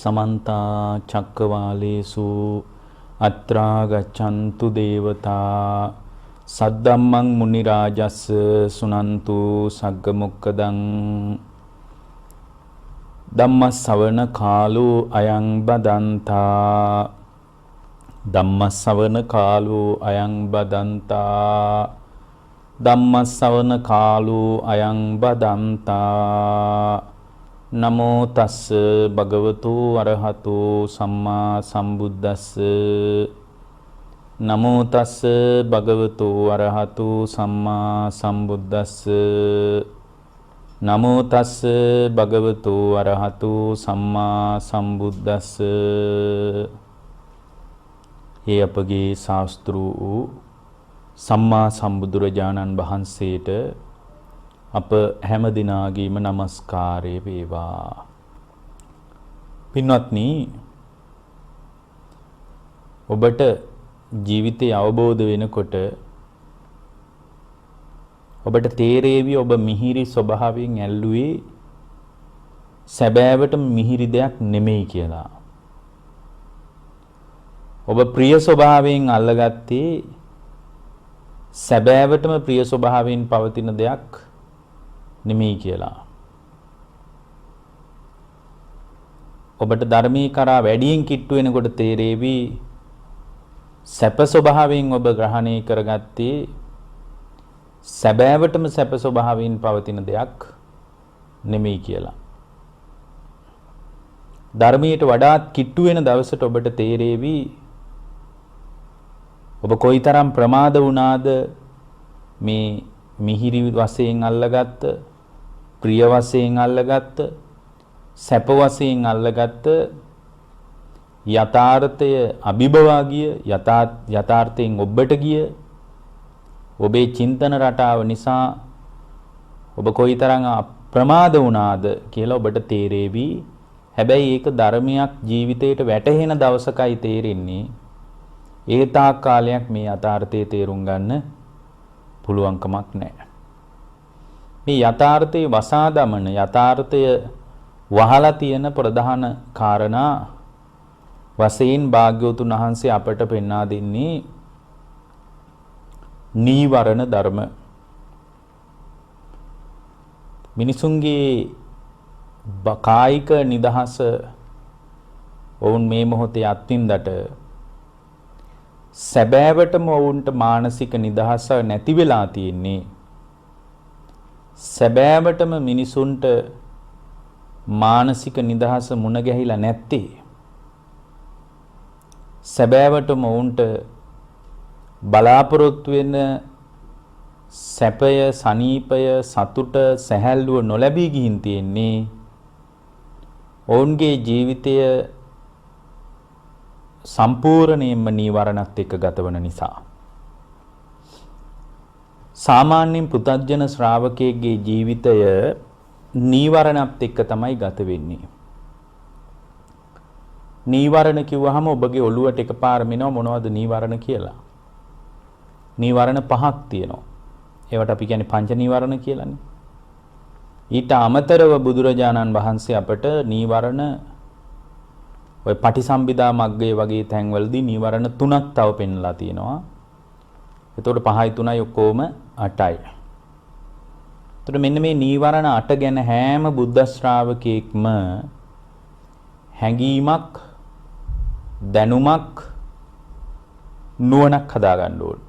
समन्ता चक्रवालेषु अत्रा गच्छन्तु देवता सद्धम्मं मुनिराजस् सुनन्तु सग्गमुक्कदं ධම්මස්සවන කාලෝ අයං බදන්තා ධම්මස්සවන කාලෝ අයං බදන්තා ධම්මස්සවන කාලෝ අයං බදන්තා නමෝ තස්ස භගවතු අරහතු සම්මා සම්බුද්දස්ස නමෝ තස්ස භගවතු අරහතු සම්මා සම්බුද්දස්ස නමෝ තස්ස භගවතු අරහතු සම්මා සම්බුද්දස්ස. ඒ අපගේ ශාස්ත්‍ර වූ සම්මා සම්බුදුරජාණන් වහන්සේට අප හැම දිනාගේම নমස්කාරය වේවා. පින්වත්නි, ඔබට ජීවිතය අවබෝධ වෙනකොට ඔබට තේරේවි ඔබ මිහිරි ස්වභාවයෙන් ඇල්ලුවේ සැබෑවටම මිහිරි දෙයක් නෙමෙයි කියලා. ඔබ ප්‍රිය ස්වභාවයෙන් අල්ලගත්තේ සැබෑවටම ප්‍රිය ස්වභාවයෙන් පවතින දෙයක් නෙමෙයි කියලා. ඔබට ධර්මී කරා වැඩියෙන් කිට්ටු වෙනකොට තේරේවි සැප ස්වභාවයෙන් ඔබ ග්‍රහණය කරගත්තේ සැබෑවටම සැප ස්වභාවයෙන් පවතින දෙයක් නෙමෙයි කියලා. ධර්මයට වඩාත් කිට්ටු වෙන දවසට ඔබට තේරේවි ඔබ කොයිතරම් ප්‍රමාද වුණාද මේ මිහිරි වශයෙන් අල්ලගත්ත, ප්‍රිය වශයෙන් අල්ලගත්ත, සැප වශයෙන් අල්ලගත්ත යථාර්ථය අභිභවා ගිය යථාර්ථයෙන් ඔබට ගිය ඔබේ චින්තන රටාව නිසා ඔබ කොයිතරම් අප්‍රමාද වුණාද කියලා ඔබට තේරේවි. හැබැයි ඒක ධර්මයක් ජීවිතයට වැටහෙන දවසකයි තේරෙන්නේ. ඒ තාක් කාලයක් මේ යථාර්ථයේ තේරුම් ගන්න පුළුවන්කමක් නැහැ. මේ යථාර්ථයේ වසා දමන, යථාර්ථය වහලා තියෙන ප්‍රධාන කාරණා වශයෙන් භාග්‍යවතුන් වහන්සේ අපට පෙන්වා දෙන්නේ නීවරණ ධර්ම. මිනිසුන්ගේ කායික නිදහස ඔවුන් මේ මොහොතේ අත්විඳට සැබෑවටම ඔවුන්ට මානසික නිදහස නැති වෙලා තියෙන්නේ. සැබෑවටම මිනිසුන්ට මානසික නිදහස මුණ ගැහිලා නැත්තේ. සැබෑවටම ඔවුන්ට බලාපොරොත්තු වෙන සැපය, සනීපය, සතුට, සැහැල්ලුව නොලැබී ගිහින් තියෙන්නේ ඔවුන්ගේ ජීවිතය සම්පූර්ණයෙන්ම නීවරණත් එක්ක ගතවන නිසා. සාමාන්‍යයෙන් පෘථග්ජන ශ්‍රාවකයෙක්ගේ ජීවිතය නීවරණත් එක්ක තමයි ගත වෙන්නේ. නීවරණ කිව්වහම ඔබගේ ඔළුවට එකපාරම එනවා මොනවද නීවරණ කියලා. නීවරණ පහක් තියෙනවා. ඒවට අපි කියන්නේ පංච නීවරණ කියලානේ. ඊට අමතරව බුදුරජාණන් වහන්සේ අපට නීවරණ ඔය පටිසම්භිදා මග්ගයේ වගේ තැන්වලදී නීවරණ තුනක් තව පෙන්ලා තියෙනවා. එතකොට 5යි 3යි ඔක්කොම 8යි. එතකොට මෙන්න මේ නීවරණ 8 ගැන හැම බුද්ධ ශ්‍රාවකෙක්ම හැඟීමක්, දැනුමක්, නුවණක් හදා ගන්න ඕන.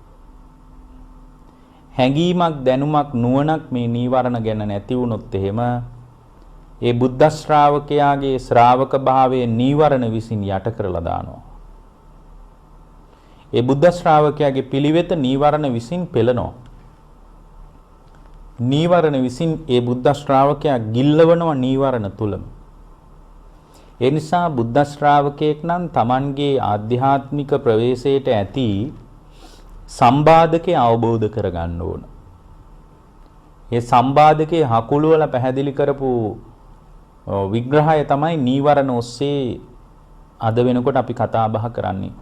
හැඟීමක්, දැනුමක්, නුවණක් මේ නීවරණ ගැන නැති වුණොත් එහෙම ඒ බුද්ධ ශ්‍රාවකයාගේ ශ්‍රාවක භාවයේ නීවරණ විසින් යට කරලා දානවා. ඒ බුද්ධ ශ්‍රාවකයාගේ පිළිවෙත නීවරණ විසින් පෙළනවා. නීවරණ විසින් ඒ බුද්ධ ශ්‍රාවකයා ගිල්ලවනවා නීවරණ තුලම. ඒ නිසා බුද්ධ ශ්‍රාවකයෙක් නම් Tamanගේ ආධ්‍යාත්මික ප්‍රවේශයට ඇති සම්බාධකේ අවබෝධ කරගන්න ඕන. ඒ සම්බාධකේ හකුළු වල පැහැදිලි කරපු විග්‍රහය තමයි නීවරණ ඔස්සේ අද වෙනකොට අපි කතා බහ කරන්නේ.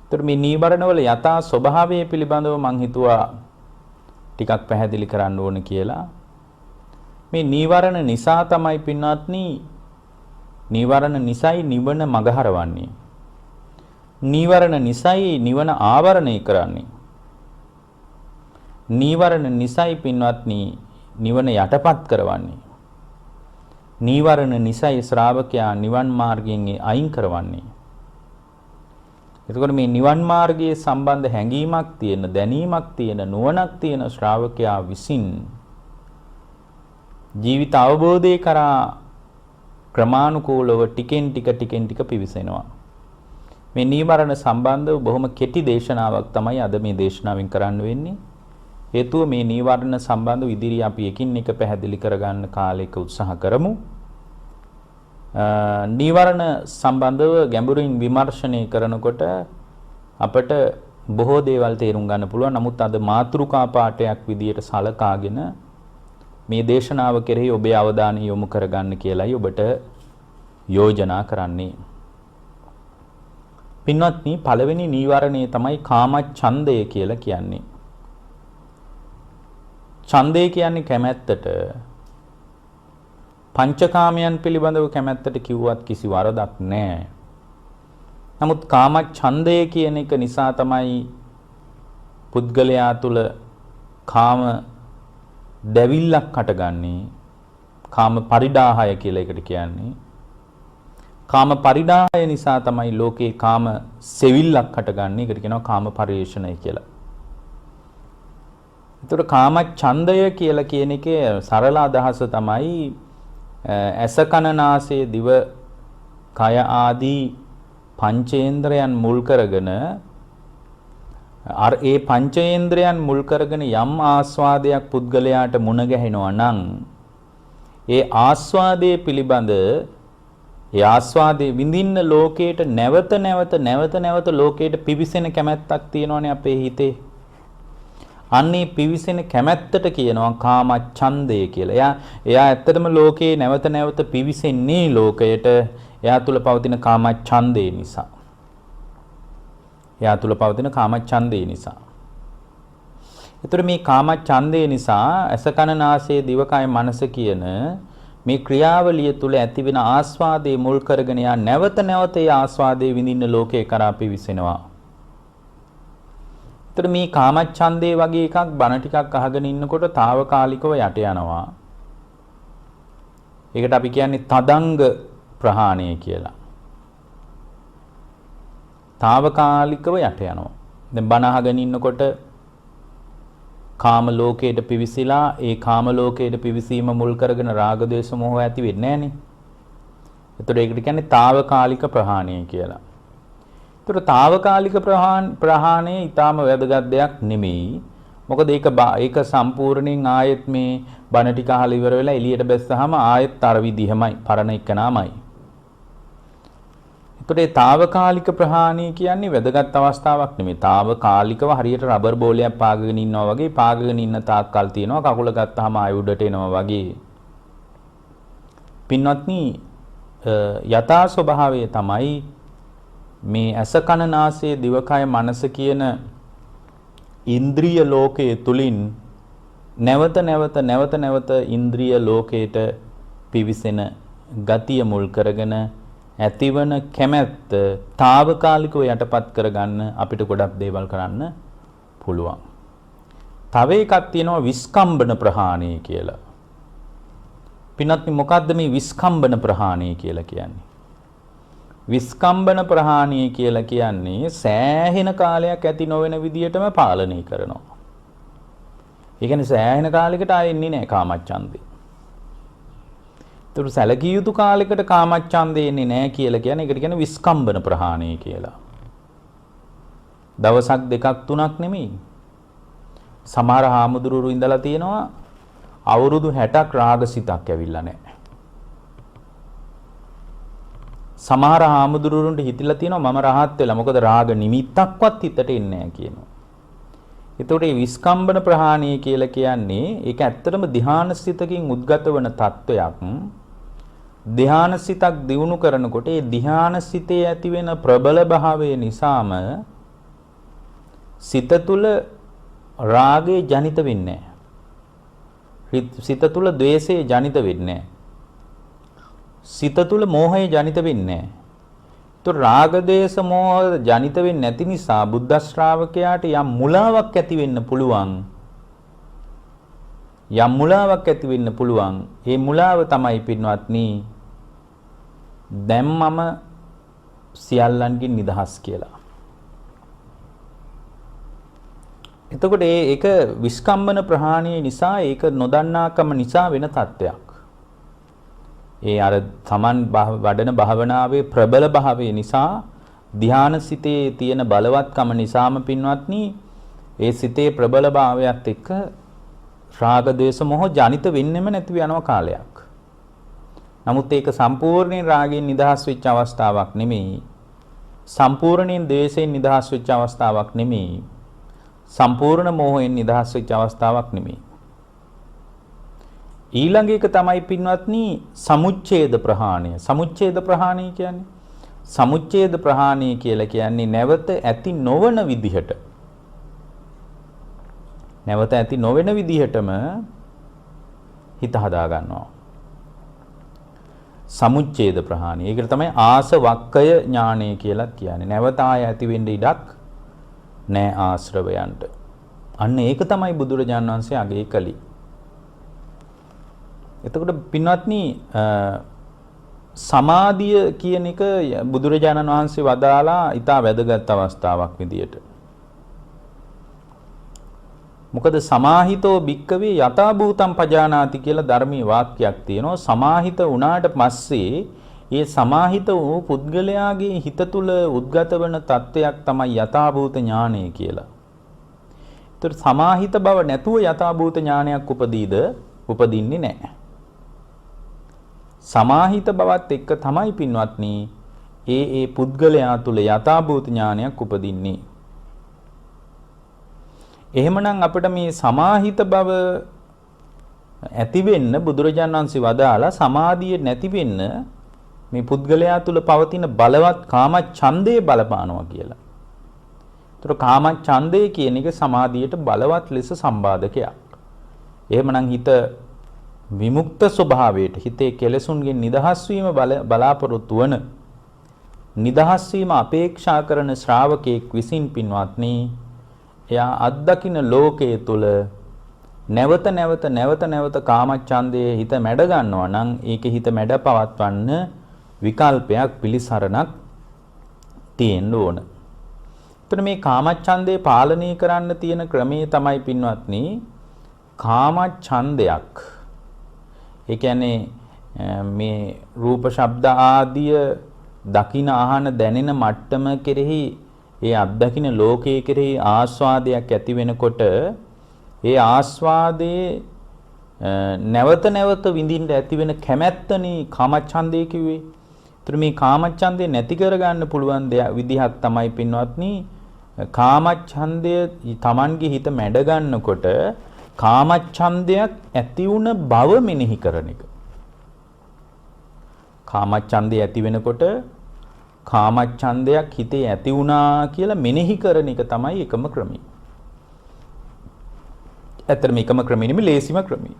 ඒතර මේ නීවරණ වල යථා ස්වභාවය පිළිබඳව මම හිතුවා ටිකක් පැහැදිලි කරන්න ඕන කියලා. මේ නීවරණ නිසා තමයි පින්වත්නි නීවරණ නිසයි නිවන මගහරවන්නේ. නීවරණ නිසයි නිවන ආවරණය කරන්නේ. නීවරණ නිසයි පින්වත්නි නිවන යටපත් කරවන්නේ. නීවරණ නිසයි ශ්‍රාවකයා නිවන් මාර්ගයෙන් අයින් කරවන්නේ. එතකොට මේ නිවන් මාර්ගයේ සම්බන්ධ හැඟීමක් තියෙන, දැනීමක් තියෙන, නුවණක් තියෙන ශ්‍රාවකයා විසින් ජීවිත අවබෝධය කරා ක්‍රමානුකූලව ටිකෙන් ටික පිවිසෙනවා. මේ නීවරණ සම්බන්ධව බොහොම කෙටි දේශනාවක් තමයි අද මේ දේශනාවෙන් කරන්න වෙන්නේ. හේතුව මේ නීවරණ සම්බන්ධව ඉදිරිය අපි එකින් එක පැහැදිලි කරගන්න කාලයක උත්සාහ කරමු. නීවරණ සම්බන්ධව ගැඹුරින් විමර්ශනය කරනකොට අපට බොහෝ දේවල් තේරුම් ගන්න පුළුවන්. නමුත් අද මාතෘකා පාඩයක් විදියට සලකාගෙන මේ දේශනාව කෙරෙහි ඔබේ අවධානය යොමු කරගන්න කියලායි ඔබට යෝජනා කරන්නේ. පින්වත්නි, පළවෙනි නීවරණය තමයි කාමච්ඡන්දය කියලා කියන්නේ. ඡන්දය කියන්නේ කැමැත්තට. පංචකාමයන් පිළිබඳව කැමැත්තට කිව්වත් කිසි වරදක් නැහැ. නමුත් කාමච්ඡන්දය කියන එක නිසා තමයි පුද්ගලයා තුළ කාම දැවිල්ලක් හටගන්නේ. කාම පරිඩාහය කියලා එකට කියන්නේ. කාම පරිඩාහය නිසා තමයි ලෝකේ කාම සෙවිල්ලක් හටගන්නේ. ඒකට කියනවා කාම පරිේෂණය කියලා. ඒතර කාම ඡන්දය කියලා කියන එකේ සරල අදහස තමයි ඇස කන නාසය දිව කය ආදී පංචේන්ද්‍රයන් මුල් කරගෙන ඒ පංචේන්ද්‍රයන් මුල් කරගෙන යම් ආස්වාදයක් පුද්ගලයාට මුණ ගැහෙනවා නම් ඒ ආස්වාදයේ පිළිබඳ ඒ ආස්වාදයේ විඳින්න ලෝකයට නැවත ලෝකයට පිවිසෙන කැමැත්තක් තියෙනවනේ අපේ හිතේ. අන්නේ පිවිසෙන කැමැත්තට කියනවා කාමච්ඡන්දය කියලා. එයා ඇත්තටම ලෝකේ නැවත පිවිසෙන්නේ ලෝකයට එයා තුල පවතින කාමච්ඡන්දය නිසා. එයා තුල පවතින කාමච්ඡන්දය නිසා. ඒතර මේ කාමච්ඡන්දය නිසා ඇස කන නාසය දිවකය මනස කියන මේ ක්‍රියාවලිය තුල ඇතිවෙන ආස්වාදයේ මුල් කරගෙන යා නැවත ඒ ආස්වාදයේ විඳින්න ලෝකේ කරා පිවිසෙනවා. ඒතර මේ කාමච්ඡන්දේ වගේ එකක් බණ ටිකක් අහගෙන ඉන්නකොට తాවකාලිකව යට යනවා. ඒකට අපි කියන්නේ තදංග ප්‍රහාණය කියලා. తాවකාලිකව යට යනවා. දැන් බණ අහගෙන ඉන්නකොට කාම ලෝකයට පිවිසිලා ඒ කාම ලෝකයට පිවිසීම මුල් කරගෙන රාග දේශ මොහ ඇති වෙන්නේ නැහනේ. ඒතර ඒකට කියන්නේ తాවකාලික ප්‍රහාණය කියලා. ඒතර తాවකාලික ප්‍රහාණය ඊටාම වැදගත් දෙයක් නෙමෙයි. මොකද ඒක සම්පූර්ණයෙන් ආයෙත් මේ බණ ටික අහලා ඉවර වෙලා එළියට බැස්සහම ආයෙත් අර විදිහමයි පරණ එකනමයි. ඒතර ඒ తాවකාලික ප්‍රහාණය කියන්නේ වැදගත් අවස්ථාවක් නෙමෙයි. తాවකාලිකව හරියට රබර් බෝලයක් පාගගෙන ඉන්නවා වගේ පාගගෙන ඉන්න තාක්කල් තියෙනවා. කකුල ගත්තාම ආයෙ උඩට එනවා වගේ. පින්වත්නි, යථා ස්වභාවය තමයි මේ ඇස කන නාසය දිවකය මනස කියන ඉන්ද්‍රිය ලෝකයේ තුලින් නැවත ඉන්ද්‍රිය ලෝකයට පිවිසෙන ගතිය මුල් කරගෙන ඇතිවන කැමැත්ත తాවකාලිකව යටපත් කරගන්න අපිට ගොඩක් දේවල් කරන්න පුළුවන්. තව එකක් තියෙනවා විස්කම්බන ප්‍රහාණය කියලා. පින්වත්නි, මොකද්ද මේ විස්කම්බන ප්‍රහාණය කියලා කියන්නේ? විස්කම්බන ප්‍රහාණය කියලා කියන්නේ සෑහෙන කාලයක් ඇති නොවන විදියටම පාලනය කරනවා. ඒ කියන්නේ සෑහෙන කාලයකට ආයෙන්නේ නැහැ කාමච්ඡන්දේ. ඒතර සැලකිය යුතු කාලයකට කාමච්ඡන්දේ එන්නේ නැහැ කියලා කියන්නේ ඒකට කියන්නේ විස්කම්බන ප්‍රහාණය කියලා. දවසක් දෙකක් තුනක් නෙමෙයි. සමහර හාමුදුරුවෝ ඉඳලා තියෙනවා අවුරුදු 60ක් රාගසිතක් ඇවිල්ලා නැහැ. සමහර හාමුදුරුවන්ට හිතිලා තියෙනවා මම රහත් වෙලා. මොකද රාග නිමිත්තක්වත් හිතට එන්නේ නැහැ කියනවා. එතකොට මේ විස්කම්බන ප්‍රහාණය කියලා කියන්නේ ඒක ඇත්තටම ධානාසිතකින් උද්ගත වන තත්වයක්. ධානාසිතක් දියුණු කරනකොට ඒ ධානාසිතේ ඇති වෙන ප්‍රබල භාවය නිසාම සිත තුළ රාගය ජනිත වෙන්නේ නැහැ. සිත තුළ ද්වේෂය ජනිත වෙන්නේ නැහැ. සිත තුල මෝහය ජනිත වෙන්නේ නැහැ. તો රාග දේශ මොහ ජනිත වෙන්නේ නැති නිසා බුද්ධ ශ්‍රාවකයාට යම් මුලාවක් ඇති වෙන්න පුළුවන්. යම් මුලාවක් ඇති වෙන්න පුළුවන්. ඒ මුලාව තමයි පින්වත්නි දැන් මම සියල්ලන්ගෙන් නිදහස් කියලා. එතකොට ඒක විස්කම්බන ප්‍රහාණය නිසා ඒක නොදන්නාකම නිසා වෙන තත්ත්වයක්. ඒ අර තමන් වඩන භාවනාවේ ප්‍රබල භාවය නිසා ධ්‍යාන සිතේ තියෙන බලවත්කම නිසාම පින්වත්නි ඒ සිතේ ප්‍රබල භාවයත් එක්ක රාග ද්වේෂ මොහ ජනිත වෙන්නෙම නැති වෙනවා කාලයක්. නමුත් ඒක සම්පූර්ණයෙන් රාගයෙන් නිදහස් වෙච්ච අවස්ථාවක් නෙමෙයි. සම්පූර්ණයෙන් ද්වේෂයෙන් නිදහස් වෙච්ච අවස්ථාවක් නෙමෙයි. සම්පූර්ණ මෝහයෙන් නිදහස් වෙච්ච අවස්ථාවක් නෙමෙයි. ඊළඟ එක තමයි පින්වත්නි සමුච්ඡේද ප්‍රහාණය. සමුච්ඡේද ප්‍රහාණය කියන්නේ සමුච්ඡේද ප්‍රහාණය කියලා කියන්නේ නැවත ඇති නොවන විදිහට නැවත ඇති නොවන විදිහටම හිත හදා ගන්නවා. සමුච්ඡේද ප්‍රහාණය. ඒකට තමයි ආසවක්කය ඥානය කියලා කියන්නේ. නැවත ආය ඇති වෙන්න ඉඩක් නෑ ආශ්‍රවයන්ට. අන්න ඒක තමයි බුදුරජාණන් වහන්සේ අගය කළේ. එතකොට පින්වත්නි සමාධිය කියන එක බුදුරජාණන් වහන්සේ වදාලා ඊට වැදගත් අවස්ථාවක් විදියට. මොකද සමාහිතෝ භික්කවේ යථා භූතං පජානාති කියලා ධර්මයේ වාක්‍යයක් තියෙනවා. සමාහිත වුණාට පස්සේ ඒ සමාහිත වූ පුද්ගලයාගේ හිත තුළ උද්ගත වන තත්වයක් තමයි යථා භූත ඥානය කියලා. ඒතර සමාහිත බව නැතුව යථා භූත ඥානයක් උපදින්නේ නැහැ. සමාහිත බවත් එක්ක තමයි පින්වත්නි ඒ පුද්ගලයා තුළ යථා භූත ඥානයක් උපදින්නේ. එහෙමනම් අපිට මේ සමාහිත බව ඇති වෙන්න බුදුරජාණන් වහන්සේ වදාලා සමාධිය නැති වෙන්න මේ පුද්ගලයා තුළ පවතින බලවත් කාම ඡන්දේ බලපානවා කියලා. ඒතර කාම ඡන්දේ කියන එක සමාධියට බලවත් ලෙස සම්බාධකයක්. එහෙමනම් හිත විමුක්ත ස්වභාවයට හිතේ කෙලෙසුන්ගෙන් නිදහස් වීම බලාපොරොත්තු වන නිදහස් වීම අපේක්ෂා කරන ශ්‍රාවකෙක් විසින් පින්වත්නි එයා අත්දකින්න ලෝකයේ තුල නැවත නැවත කාමච්ඡන්දයේ හිත මැඩ ගන්නවා නම් ඒකේ හිත මැඩ පවත්වන්න විකල්පයක් පිළිසරණක් තියෙන්න ඕන. එතන මේ කාමච්ඡන්දේ පාලනය කරන්න තියෙන ක්‍රමයේ තමයි පින්වත්නි කාමච්ඡන්දයක්. ඒ කියන්නේ මේ රූප ශබ්ද ආදිය දකින අහන දැනෙන මට්ටම කෙරෙහි ඒ අත්දකින්න ලෝකයේ කෙරෙහි ආස්වාදයක් ඇති වෙනකොට ඒ ආස්වාදයේ නැවත විඳින්න ඇති වෙන කැමැත්තනේ කාමච්ඡන්දේ කිව්වේ. ඒතර මේ කාමච්ඡන්දේ නැති කරගන්න පුළුවන් විදිහක් තමයි පින්වත්නි කාමච්ඡන්දය Tamange හිත මැඩ ගන්නකොට කාමච්ඡන්දයක් ඇති වුණ බව මෙනෙහි කරන එක. කාමච්ඡන්දය ඇති වෙනකොට කාමච්ඡන්දයක් හිතේ ඇති වුණා කියලා මෙනෙහි කරන එක තමයි එකම ක්‍රමය. ඇත්තටම එකම ක්‍රමෙ නෙමෙයි ලේසිම ක්‍රමය.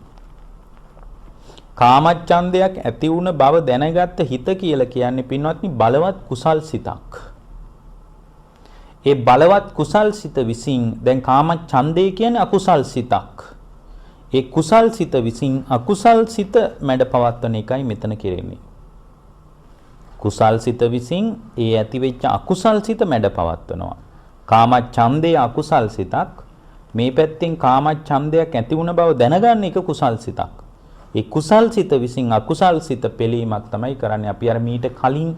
කාමච්ඡන්දයක් ඇති වුණ බව දැනගත්ත හිත කියලා කියන්නේ පින්වත්නි බලවත් කුසල් සිතක්. ඒ බලවත් කුසල් සිත විසින් දැන් කාමච්ඡන්දේ කියන්නේ අකුසල් සිතක්. ඒ කුසල් සිත විසින් අකුසල් සිත මැඩ පවත්වන එකයි මෙතන කෙරෙන්නේ. කුසල් සිත විසින් ඒ ඇතිවෙච්ච අකුසල් සිත මැඩ පවත්වනවා. කාමච්ඡන්දේ අකුසල් සිතක්. මේ පැත්තෙන් කාමච්ඡන්දයක් ඇති වුණ බව දැනගන්න එක කුසල් සිතක්. ඒ කුසල් සිත විසින් අකුසල් සිත පෙළීමක් තමයි කරන්නේ. අපි අර මීට කලින්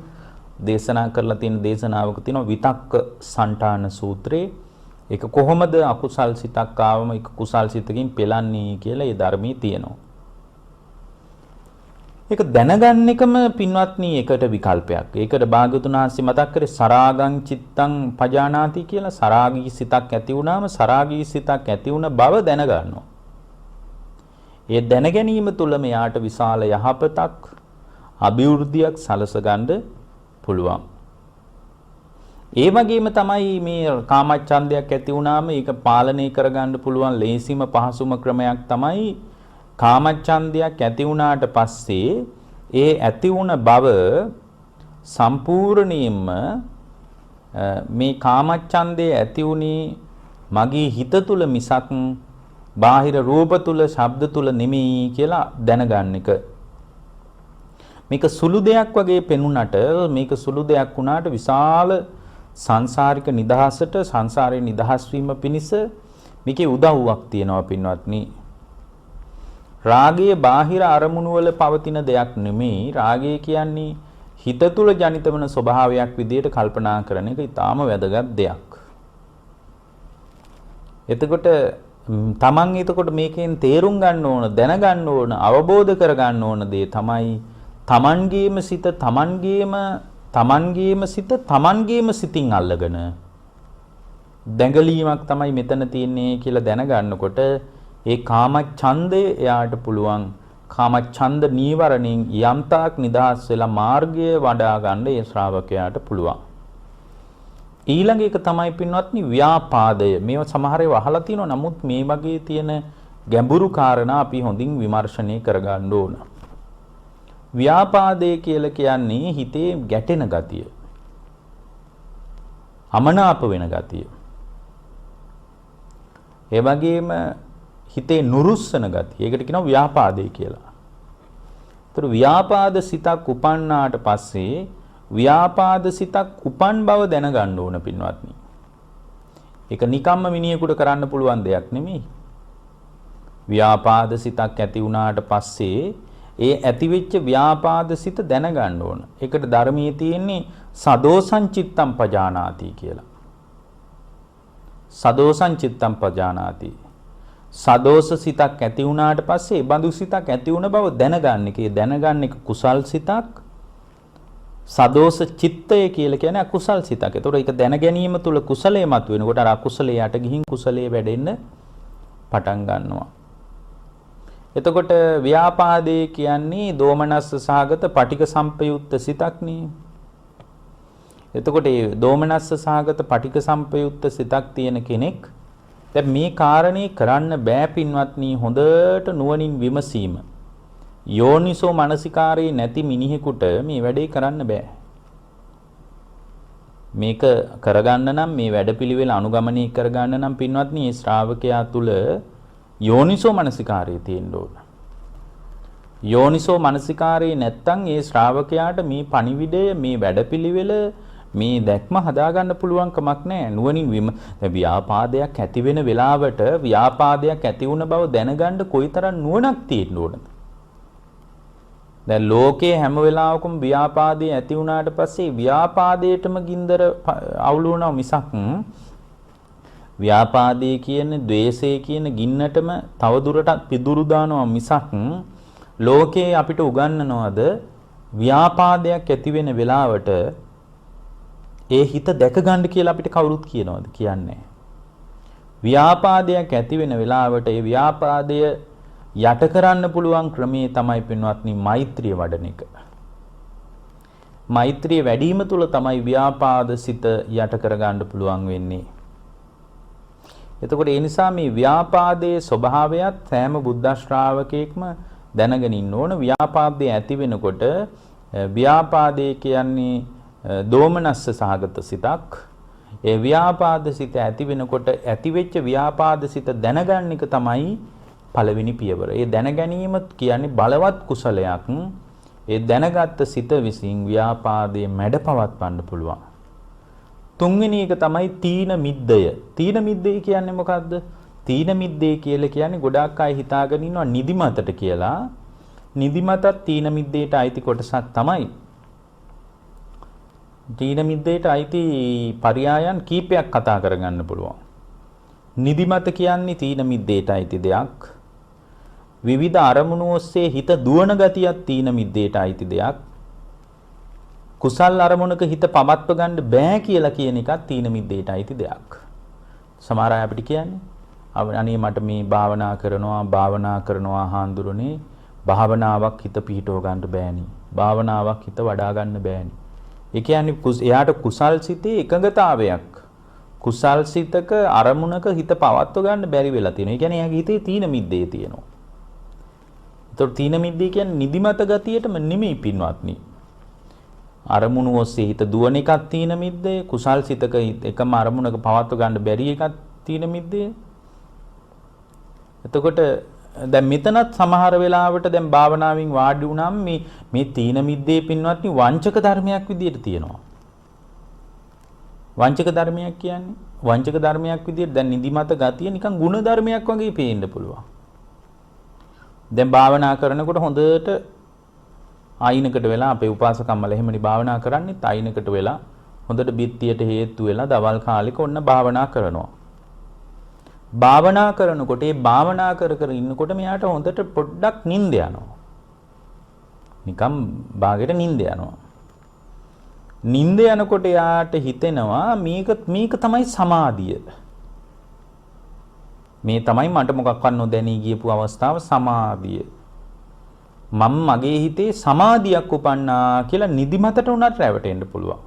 දේශනා කරලා තියෙන දේශනාවක තියෙනවා විතක්ක සන්තාන සූත්‍රයේ. ඒක කොහොමද අකුසල් සිතක් ආවම ඒක කුසල් සිතකින් පෙළන්නේ කියලා ඒ ධර්මයේ තියෙනවා. ඒක දැනගන්න එකම පින්වත්නි එකට විකල්පයක්. ඒකට භාග්‍යවතුන් වහන්සේ මතක් කරේ සරාගං චිත්තං පජානාති කියලා. සරාගී සිතක් ඇති වුණාම සරාගී සිතක් ඇති වුණ බව දැනගන්නවා. ඒ දැන ගැනීම තුළ මෙයාට විශාල යහපතක් අභිවෘද්ධියක් සලස ගන්න පුළුවන්. ඒ වගේම තමයි මේ කාමච්ඡන්දයක් ඇති වුණාම ඒක පාලනය කරගන්න පුළුවන් ලේසිම පහසුම ක්‍රමයක් තමයි කාමච්ඡන්දයක් ඇති වුණාට පස්සේ ඒ ඇති වුණ බව සම්පූර්ණයෙන්ම මේ කාමච්ඡන්දේ ඇති වුණේ මගේ හිත තුල මිසක් බාහිර රූප තුල ශබ්ද තුල නෙමෙයි කියලා දැනගන්න එක. මේක සුළු දෙයක් වගේ පෙනුනට මේක සුළු දෙයක් වුණාට විශාල සංසාරික නිදහසට සංසාරේ නිදහස් වීම පිණිස මේකේ උදව්වක් තියෙනවා පින්වත්නි. රාගය බාහිර අරමුණු වල පවතින දෙයක් නෙමෙයි. රාගය කියන්නේ හිත තුල ජනිත වන ස්වභාවයක් විදිහට කල්පනා කරන එක ඊටාම වැදගත් දෙයක්. එතකොට තමන් මේකෙන් තේරුම් ගන්න ඕන, දැනගන්න ඕන, අවබෝධ කරගන්න ඕන දේ තමයි තමන්ගේම සිත තමන්ගේම සිතින් අල්ලගෙන දැඟලීමක් තමයි මෙතන තියෙන්නේ කියලා දැනගන්නකොට ඒ කාමච්ඡන්දය එයාට පුළුවන් කාමච්ඡන්ද නීවරණයෙන් යම්තාක් නිදහස් වෙලා මාර්ගය වඩා ගන්න ඒ ශ්‍රාවකයාට පුළුවන්. ඊළඟ එක තමයි පින්වත්නි ව්‍යාපාදය. මේවා සමහර ඒවා අහලා තියෙනවා. නමුත් මේ වගේ තියෙන ගැඹුරු කාරණා අපි හොඳින් විමර්ශනය කරගන්න ඕන. ව්‍යාපාදය කියලා කියන්නේ හිතේ ගැටෙන ගතිය. අමනාප වෙන ගතිය. ඒ වගේම හිතේ නුරුස්සන ගතිය. ඒකට කියනවා ව්‍යාපාදේ කියලා. ඒතර ව්‍යාපාද සිතක් උපන්නාට පස්සේ ව්‍යාපාද සිතක් උපන් බව දැනගන්න ඕන පින්වත්නි. ඒක නිකම්ම මිනිහෙකුට කරන්න පුළුවන් දෙයක් නෙමෙයි. ව්‍යාපාද සිතක් ඇති වුණාට පස්සේ ඒ ඇතිවෙච්ච ව්‍යාපාද සිත දැනගන්න ඕන. ඒකට ධර්මයේ තියෙන්නේ සදෝසං චිත්තම් පජානාති කියලා. සදෝසං චිත්තම් පජානාති. සදෝස සිතක් ඇති වුණාට පස්සේ ඒ බඳු සිතක් ඇති වුණ බව දැනගන්න. ඒකේ දැනගන්න එක කුසල් සිතක්. සදෝස චිත්තය කියලා කියන්නේ අකුසල් සිතක්. ඒතකොට ඒක දැන ගැනීම තුල කුසලයේ මතුවෙනකොට අර අකුසලයේ යට ගිහින් කුසලයේ වැඩෙන්න පටන් ගන්නවා. එතකොට ව්‍යාපාදේ කියන්නේ දෝමනස්ස සහගත පටික සම්පයුක්ත සිතක් නේ. එතකොට මේ දෝමනස්ස සහගත පටික සම්පයුක්ත සිතක් තියෙන කෙනෙක් දැන් මේ කාරණේ කරන්න බෑ පින්වත්නි. හොඳට නුවණින් විමසීම. යෝනිසෝ මනසිකාරේ නැති මිනිහෙකුට මේ වැඩේ කරන්න බෑ. මේක කරගන්න නම් මේ වැඩපිළිවෙල අනුගමනය කරගන්න නම් පින්වත්නි මේ ශ්‍රාවකයා තුල යෝනිසෝ මනසිකාරය තියෙන්න ඕන. යෝනිසෝ මනසිකාරේ නැත්තම් ඒ ශ්‍රාවකයාට මේ පණිවිඩය මේ වැඩපිළිවෙල මේ දැක්ම හදාගන්න පුළුවන් කමක් නැහැ. නුවණින් ව්‍යාපාදයක් ඇති වෙන වෙලාවට ව්‍යාපාදයක් ඇති වුණ බව දැනගන්න කොයිතරම් නුවණක් තියෙන්න ඕනද? දැන් ලෝකේ හැම වෙලාවකම ව්‍යාපාදේ ඇති වුණාට පස්සේ ව්‍යාපාදයටම ගින්දර අවුල් වුණා මිසක් ව්‍යාපාදේ කියන ද්වේෂය කියන ගින්නටම තව දුරටත් පිදුරු දානවා මිසක් ලෝකේ අපිට උගන්වනවද ව්‍යාපාදයක් ඇති වෙන වෙලාවට ඒ හිත දැක ගන්න කියලා අපිට කවුරුත් කියනවද? කියන්නේ. ව්‍යාපාදයක් ඇති වෙන වෙලාවට ඒ ව්‍යාපාදය යට කරන්න පුළුවන් ක්‍රමයේ තමයි පින්වත්නි මෛත්‍රිය වඩන එක. මෛත්‍රිය වැඩිම තුල තමයි ව්‍යාපාද සිත යට කරගන්න පුළුවන් වෙන්නේ. එතකොට ඒ නිසා මේ ව්‍යාපාදයේ ස්වභාවයත් සෑම බුද්ධ ශ්‍රාවකෙක්ම දැනගෙන ඉන්න ඕන. ව්‍යාපාදයේ ඇති වෙනකොට ව්‍යාපාදේ කියන්නේ දෝමනස්ස සහගත සිතක්. ඒ ව්‍යාපාද සිත ඇති වෙනකොට ඇතිවෙච්ච ව්‍යාපාද සිත දැනගන්න එක තමයි පළවෙනි පියවර. ඒ දැන ගැනීම කියන්නේ බලවත් කුසලයක්. ඒ දැනගත් සිත විසින් ව්‍යාපාදයේ මැඩපවත්වන්න පුළුවන්. තුන්වෙනි එක තමයි තීන මිද්දය. තීන මිද්දේ කියන්නේ මොකද්ද? තීන මිද්දේ කියලා කියන්නේ ගොඩාක් අය හිතාගෙන ඉන්නවා නිදිමතට කියලා. නිදිමතත් තීන මිද්දේට අයිති කොටසක් තමයි. තීන මිද්දේට අයිති පරයයන් කීපයක් කතා කරගන්න පුළුවන්. නිදිමත කියන්නේ තීන මිද්දේට අයිති දෙයක්. විවිධ අරමුණු ඔස්සේ හිත දුවන ගතියක් තීන මිද්දේට අයිති දෙයක්. කුසල් අරමුණක හිත පවත්ව ගන්න බෑ කියලා කියන එකත් තීන මිද්දේට අයිති දෙයක්. සමහර අය අපිට කියන්නේ අනේ මට මේ භාවනා කරනවා හාන්දුරනේ භාවනාවක් හිත පිහිටව ගන්න බෑනි. භාවනාවක් හිත වඩා ගන්න බෑනි. ඒ කියන්නේ එයාට කුසල් සිතේ එකඟතාවයක් කුසල් සිතක අරමුණක හිත පවත්ව ගන්න බැරි වෙලා තියෙනවා. ඒ කියන්නේ එයාගේ හිතේ තීන මිද්දේ තියෙනවා. ඒතකොට තීන මිද්දේ කියන්නේ නිදිමත ගතියටම නෙමෙයි පින්වත්නි. අරමුණු ඔස්සේ හිත දුවන එකක් තීන මිද්දේ, කුසල් සිතක එකම අරමුණක පවත්ව ගන්න බැරි එකක් තීන මිද්දේ. එතකොට දැන් මෙතනත් සමහර වෙලාවට දැන් භාවනාවෙන් වාඩි වුණාම මේ තීන මිද්දේ පින්වත්නි වංචක ධර්මයක් විදියට තියෙනවා. වංචක ධර්මයක් කියන්නේ වංචක ධර්මයක් විදියට දැන් නිදිමත ගතිය නිකන් ಗುಣ ධර්මයක් වගේ පේන්න පුළුවන්. දැන් භාවනා කරනකොට හොඳට ආයිනකට වෙලා අපේ උපාසකම්මල එහෙමනි භාවනා කරන්නේ ආයිනකට වෙලා හොඳට බිත්තියට හේතු වෙලා දවල් කාලෙක ඔන්න භාවනා කරනවා. භාවනා කරනකොට ඒ භාවනා කර ඉන්නකොට මෙයාට හොඳට පොඩ්ඩක් නිින්ද යනවා. නිකම් බාගෙට නිින්ද යනවා. නිින්ද යනකොට යාට හිතෙනවා මේක තමයි සමාධිය. මේ තමයි මට මොකක්වත් නොදැනී ගියපු අවස්ථාව සමාධිය. මම මගේ හිතේ සමාධියක් උපන්නා කියලා නිදිමතට උනත් රැවටෙන්න පුළුවන්.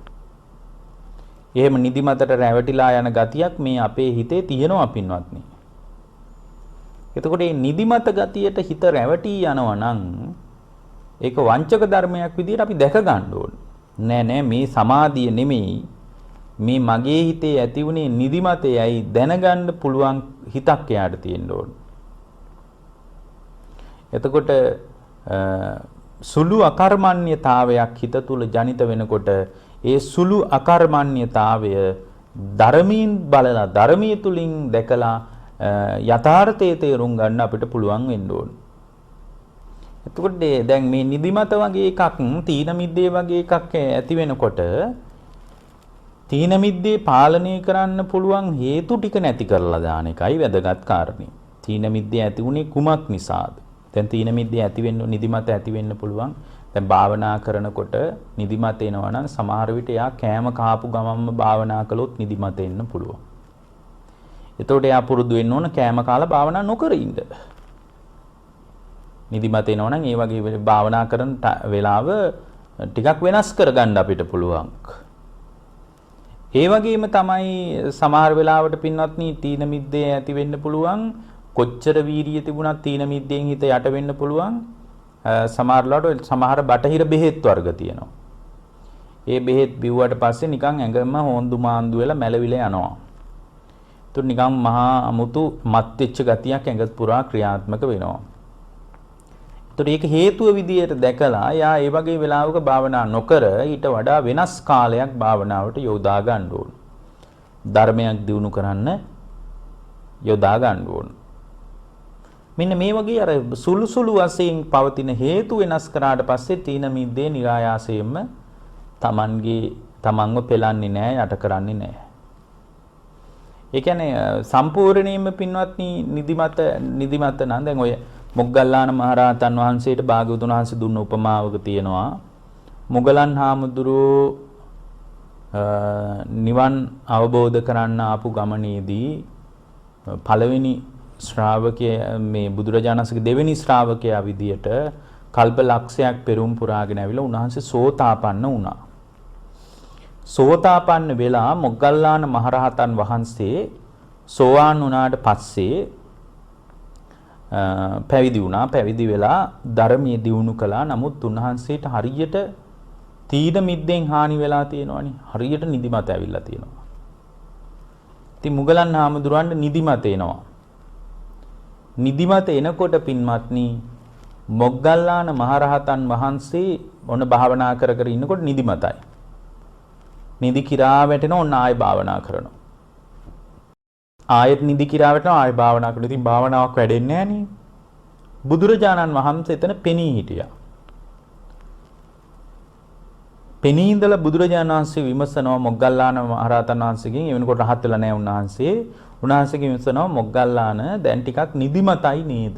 එහෙම නිදිමතට රැවටිලා යන ගතියක් මේ අපේ හිතේ තියෙනවා පින්වත්නි. එතකොට මේ නිදිමත ගතියට හිත රැවටී යනවා නම් ඒක වංචක ධර්මයක් විදිහට අපි දැක ගන්න ඕනේ. නෑ මේ සමාධිය නෙමෙයි. මේ මගේ හිතේ ඇති වුණේ නිදිමතේයි දැනගන්න පුළුවන් හිතක් එයාට තියෙන්න ඕනේ. එතකොට සුළු අකර්මණ්‍යතාවයක් හිත තුල ජනිත වෙනකොට ඒ සුළු අකර්මණ්‍යතාවය ධර්මයෙන් බලලා ධර්මයේ තුලින් දැකලා යථාර්ථයේ තේරුම් ගන්න අපිට පුළුවන් වෙන්න ඕන. එතකොට දැන් මේ නිදිමත වගේ එකක් තීන මිද්දේ වගේ එකක් ඇති වෙනකොට තීන මිද්දේ පාලනය කරන්න පුළුවන් හේතු ටික නැති කරලා දාන එකයි වැදගත් කාරණේ. තීන මිද්දේ ඇති වුණේ කුමක් නිසාද? දැන් තීන මිද්දේ ඇති වෙන්න නිදිමත ඇති වෙන්න පුළුවන්. දැන් භාවනා කරනකොට නිදිමත එනවා නම් සමහර විට එයා කෑම කාපු ගමන්ම භාවනා කළොත් නිදිමත එන්න පුළුවන්. එතකොට එයා පුරුදු වෙන්න ඕන කෑම කාලා භාවනා නොකර ඉන්න. නිදිමත එනවා නම් ඒ වගේ භාවනා කරන වෙලාව ටිකක් වෙනස් කරගන්න අපිට පුළුවන්. ඒ වගේම තමයි සමහර වෙලාවට පින්වත්නි තීන මිද්දේ ඇති වෙන්න පුළුවන්. කොච්චර වීර්යය තිබුණත් තීන මිද්දෙන් හිත යට වෙන්න පුළුවන්. සමහරලාට සමහර බටහිර බෙහෙත් වර්ග තියෙනවා. ඒ බෙහෙත් බිව්වට පස්සේ නිකන් ඇඟම හොන්දු මාන්දු වෙලා මැලවිලා යනවා. ඒත් නිකන් මහා අමුතු මත් වෙච්ච ගතියක් ඇඟ පුරා ක්‍රියාත්මක වෙනවා. ඒත් ඒක හේතුව විදියට දැකලා යා ඒ වගේ වෙලාවක භාවනා නොකර ඊට වඩා වෙනස් කාලයක් භාවනාවට යොදා ගන්න ඕන. ධර්මයක් දියුණු කරන්න යොදා ගන්න ඕන. මෙන්න මේ වගේ අර සුළු වශයෙන් පවතින හේතු වෙනස් කරාට පස්සේ තීන මිද්දේ નિરાයාසයෙන්ම තමන්ව පෙලන්නේ නැහැ යට කරන්නේ නැහැ. ඒ කියන්නේ සම්පූර්ණයෙන්ම පින්වත්නි නිදිමත නම් දැන් ඔය මොග්ගල්ලාන මහරහතන් වහන්සේට භාග්‍යවතුන් වහන්සේ දුන්න උපමාවක තියෙනවා. මොගලන් හාමුදුරුවෝ නිවන් අවබෝධ කරන්න ආපු ගමනේදී පළවෙනි ශ්‍රාවකයා මේ බුදුරජාණන්සේගේ දෙවෙනි ශ්‍රාවකයා විදියට කල්ප ලක්ෂයක් පෙරම් පුරාගෙන ඇවිල්ලා උන්වහන්සේ සෝතාපන්න වුණා. සෝතාපන්න වෙලා මොග්ගල්ලාන මහරහතන් වහන්සේ සෝවාන් වුණාට පස්සේ පැවිදි වුණා. පැවිදි වෙලා ධර්මයේ දියුණු කළා. නමුත් උන්වහන්සේට හරියට තීන මිද්දෙන් හානි වෙලා තියෙනවානේ. හරියට නිදිමත ඇවිල්ලා තියෙනවා. ඉතින් මුගලන් හාමුදුරුවන්ට නිදිමත එනවා. නිදිමත එනකොට පින්වත්නි මොග්ගල්ලාන මහරහතන් වහන්සේ ඔන්න භාවනා කර ඉන්නකොට නිදිමතයි. නිදි කිරා වැටෙනවා ඔන්න ආයෙ භාවනා කරනවා. ආයෙත් නිදි කිරා වැටෙනවා ආයෙ භාවනා කරනවා. ඉතින් භාවනාවක් වැඩෙන්නේ නැහැ නේ. බුදුරජාණන් වහන්සේ එතන පෙනී හිටියා. පෙනී ඉඳලා බුදුරජාණන් වහන්සේ විමසනවා මොග්ගල්ලාන මහරහතන් වහන්සේගෙන් එවනකොට රහත් වෙලා නැහැ උන්වහන්සේ. උන්වහන්සේගෙන් විමසනවා මොග්ගල්ලාන දැන් ටිකක් නිදිමතයි නේද?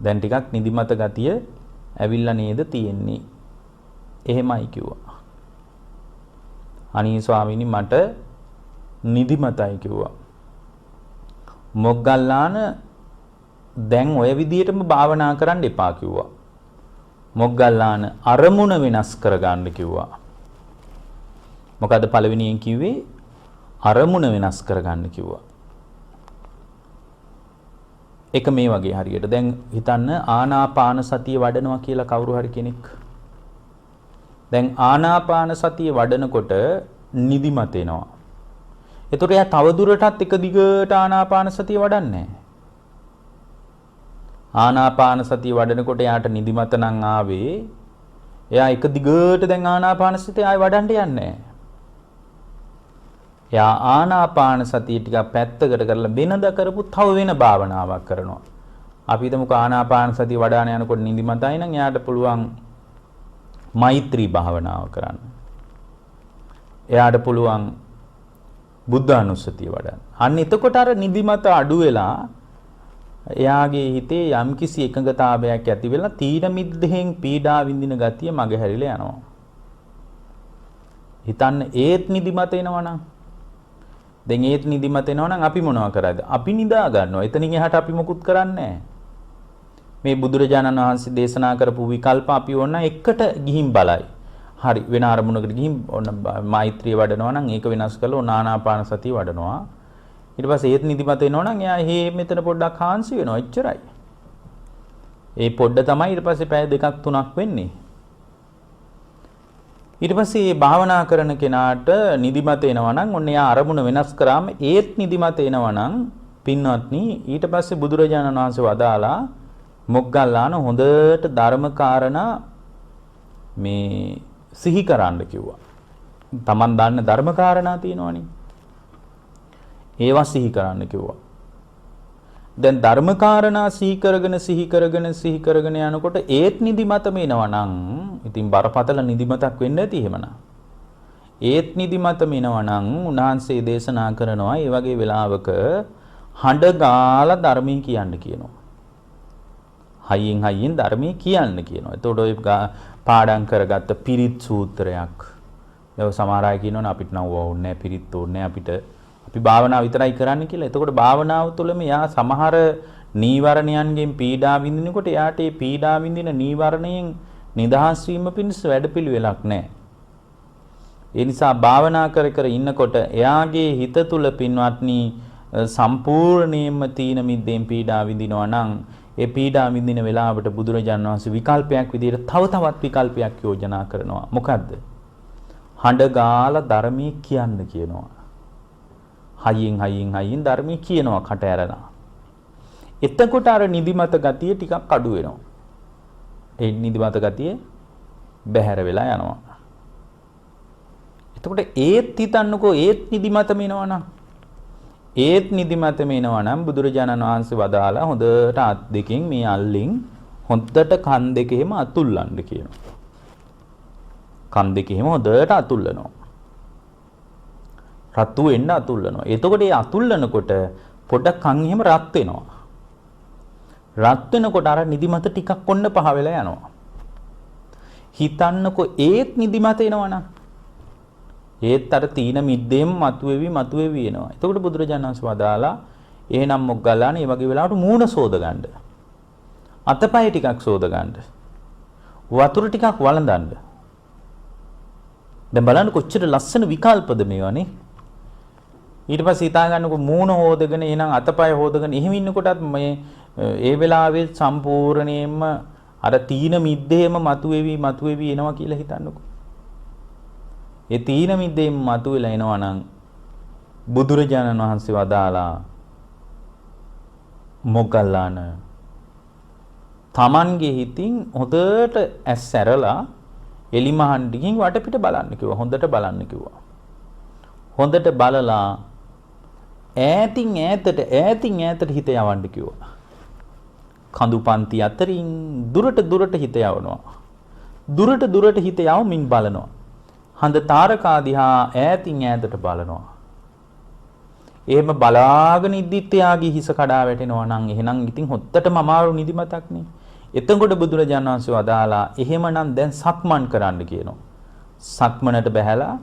දැන් ටිකක් නිදිමත ගතිය ඇවිල්ලා නේද තියෙන්නේ? එහෙමයි කිව්වා. අනේ ස්වාමීනි මට නිදිමතයි කිව්වා. මොග්ගල්ලාන දැන් ඔය විදිහටම භාවනා කරන්න එපා කිව්වා. මොග්ගල්ලාන අරමුණ වෙනස් කරගන්න කිව්වා. මොකද පළවෙනියෙන් කිව්වේ අරමුණ වෙනස් කරගන්න කිව්වා. එක මේ වගේ හරියට දැන් හිතන්න ආනාපාන සතිය වඩනවා කියලා කවුරු හරි කෙනෙක්. දැන් ආනාපාන සතිය වඩනකොට නිදිමත එනවා. එතකොට එයා තවදුරටත් එක දිගට ආනාපාන සතිය වඩන්නේ නැහැ. ආනාපාන සතිය වඩනකොට එයාට නිදිමත නම් ආවේ. එයා එක දිගට දැන් ආනාපාන සතිය ආයෙ වඩන්න යන්නේ නැහැ. එයා ආනාපාන සතිය ටික පැත්තකට කරලා වෙනද කරපු තව වෙන භාවනාවක් කරනවා. අපි හිතමුකෝ ආනාපාන සතිය වඩාන යනකොට නිදිමතයි නම් එයාට පුළුවන් මෛත්‍රී භාවනාව කරන්න. එයාට පුළුවන් බුද්ධානුස්සතිය වඩන්න. අන්න එතකොට අර නිදිමත අඩු වෙලා එයාගේ හිතේ යම්කිසි එකඟතාවයක් ඇති වෙලා තීන මිද්දෙන් පීඩා විඳින ගතිය මගහැරිලා යනවා. හිතන්න ඒත් නිදිමත එනවනම් දැන් ඒත් නිදිමත එනවනම් අපි මොනව කරාද? අපි නිදා ගන්නවා. එතනින් එහාට අපි මොකුත් කරන්නේ නැහැ. මේ බුදුරජාණන් වහන්සේ දේශනා කරපු විකල්ප අපි ඕන එකට ගිහින් බලයි. හරි වෙන අරමුණකට ගිහින් ඕන මෛත්‍රිය වඩනවා නම් ඒක වෙනස් කරලා ඕන ආනාපාන සතිය වඩනවා. ඊට පස්සේ ඒත් නිදිමත එනවනම් එයා මෙතන පොඩ්ඩක් හාන්සි වෙනවා. එච්චරයි. ඒ පොඩ්ඩ තමයි ඊට පස්සේ පැය දෙකක් තුනක් වෙන්නේ. ඊට පස්සේ මේ භාවනා කරන කෙනාට නිදිමත එනවා නම් ඔන්න එයා අරමුණ වෙනස් කරාම ඒත් නිදිමත එනවා නම් පින්වත්නි ඊට පස්සේ බුදුරජාණන් වහන්සේ වදාලා මොග්ගල්ලාන හොඳට ධර්ම කාරණා මේ සිහි කරන්න කිව්වා. Taman දන්න ධර්ම කාරණා තියෙනවනේ. ඒවා සිහි කරන්න කිව්වා. දැන් ධර්ම කාරණා සිහි කරගෙන යනකොට ඒත් නිදිමතම එනවා නම් ඉතින් බරපතල නිදිමතක් වෙන්න ඇති එහෙමනම්. ඒත් නිදිමතම එනවා නම් උන්වහන්සේ දේශනා කරනවා ඒ වගේ වෙලාවක හඬ ගාලා ධර්මයේ කියන්න කියනවා. හයියෙන් ධර්මයේ කියන්න කියනවා. එතකොට ඔය පාඩම් කරගත්ත පිරිත් සූත්‍රයක්. ඒක සමහර අය කියනවනේ අපිට නම් ඕනේ නැහැ පිරිත් ඕනේ අපිට අපි භාවනාව විතරයි කරන්න කියලා. එතකොට භාවනාව තුළම යා සමහර නීවරණයන්ගෙන් පීඩා විඳිනකොට යාට ඒ පීඩා විඳින නීවරණයෙන් නිදහස් වීම පිණිස වැඩපිළිවෙලක් නැහැ. ඒ නිසා භාවනා කර ඉන්නකොට එයාගේ හිත තුළ පින්වත්නි සම්පූර්ණයෙන්ම තීන මිද්දෙන් පීඩා විඳිනවා නම් ඒ පීඩා විඳින වෙලාවට බුදුරජාණන් වහන්සේ විකල්පයක් විදිහට තව තවත් විකල්පයක් යෝජනා කරනවා. මොකද්ද? හඬ ගාලා ධර්මයේ කියන්න කියනවා. හයියෙන් ධර්මයේ කියනවා කට ඇරලා. එතකොට අර නිදිමත ගතිය ටිකක් අඩු වෙනවා. ඒ නිදිමත ගතිය බැහැර වෙලා යනවා. එතකොට ඒත් හිතන්නකෝ ඒත් නිදිමතම එනවනම් ඒත් නිදිමතම එනවනම් බුදුරජාණන් වහන්සේ වදාලා හොඳට අත් දෙකෙන් මේ අල්ලින් හොඳට කන් දෙකේම අතුල්ලන්න කියනවා. කන් දෙකේම හොඳට අතුල්ලනවා. රතු වෙන්න අතුල්ලනවා. එතකොට ඒ අතුල්ලනකොට පොඩක් කන් එහෙම රත් වෙනවා. රත් වෙනකොට අර නිදිමත ටිකක් ඔන්න පහ වෙලා යනවා. හිතන්නකෝ ඒත් නිදිමත එනවනම් ඒත් අර තීන මිද්දෙම මතුවේවි එනවා. එතකොට බුදුරජාණන් වහන්සේ වදාලා එහෙනම් මොග්ගල්ලාන මේ වගේ වෙලාවට මූණ සෝද ගන්න. අතපය ටිකක් සෝද ගන්න. වතුර ටිකක් වළඳන්න. දැන් බලන්න කොච්චර ලස්සන විකල්පද මේවානේ. ඊට පස්සේ හිතා ගන්නකො මූණ හොදගෙන එහෙනම් අතපය හොදගෙන එහෙම ඉන්නකොටත් මේ ඒ වෙලාවේ සම්පූර්ණයෙන්ම අර තීන මිද්දේම මතුවේවි එනවා කියලා හිතන්නකො. ඒ තීන මිද්දේම මතුවෙලා එනවා නම් බුදුරජාණන් වහන්සේ වදාලා මොග්ගල්ලාන තමන්ගේ හිතින් හොඳට ඇස් ඇරලා එලිමහන් දිගින් වටපිට බලන්න කිව්වා. හොඳට බලන්න කිව්වා. හොඳට බලලා ඈතින් ඈතට හිත යවන්න කිව්වා. කඳු පන්ති අතරින් දුරට හිත යවනවා. දුරට හිත යවමින් බලනවා. හඳ තාරකා දිහා ඈතින් ඈතට බලනවා. එහෙම බලාගෙන ඉද්දිත් එයාගේ හිස කඩා වැටෙනවා නම් එහෙනම් ඉතින් හොත්තටම අමාරු නිදිමතක් නේ. එතකොට බුදුරජාණන් වහන්සේ වදාලා එහෙමනම් දැන් සක්මන් කරන්න කියනවා. සක්මනට බැහැලා